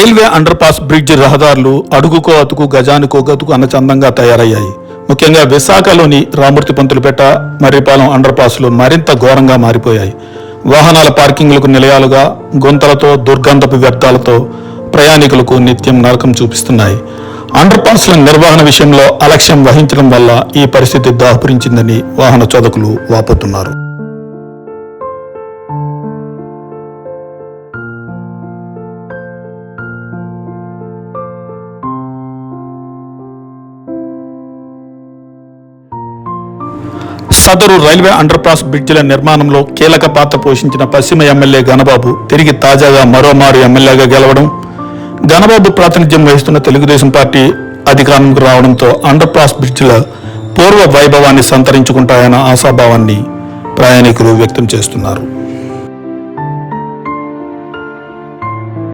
Railway under pass bridge రహదారులు అడుగుకో అతుకు గజానికో గతుకు అన్నచందంగా తయారయ్యాయి. ముఖ్యంగా విశాఖలోని రామూర్తి పంతులుపేట, మర్రిపాలెం అండర్ పాస్లు మరింత ఘోరంగా మారిపోయాయి. వాహనాల పార్కింగ్లకు నిలయాలుగా గుంతలతో, దుర్గంధపు వ్యర్థాలతో ప్రయాణికులకు నిత్యం నరకం చూపిస్తున్నాయి. అండర్ పాస్ల నిర్వహణ విషయంలో అలక్ష్యం వహించడం వల్ల ఈ పరిస్థితి దాపురించిందని వాహన చోదకులు వాపోతున్నారు. సదరు రైల్వే అండర్ పాస్ బ్రిడ్జిల నిర్మాణంలో కీలక పాత్ర పోషించిన పశ్చిమ ఎమ్మెల్యే ఘనబాబు తిరిగి తాజాగా మరోమారు ఎమ్మెల్యేగా గెలవడం, ఘనబాబు ప్రాతినిధ్యం వహిస్తున్న తెలుగుదేశం పార్టీ అధికారంలోకి రావడంతో అండర్ పాస్ బ్రిడ్జిల పూర్వ వైభవాన్ని సంతరించుకుంటాయన్న ఆశాభావాన్ని ప్రయాణికులు వ్యక్తం చేస్తున్నారు.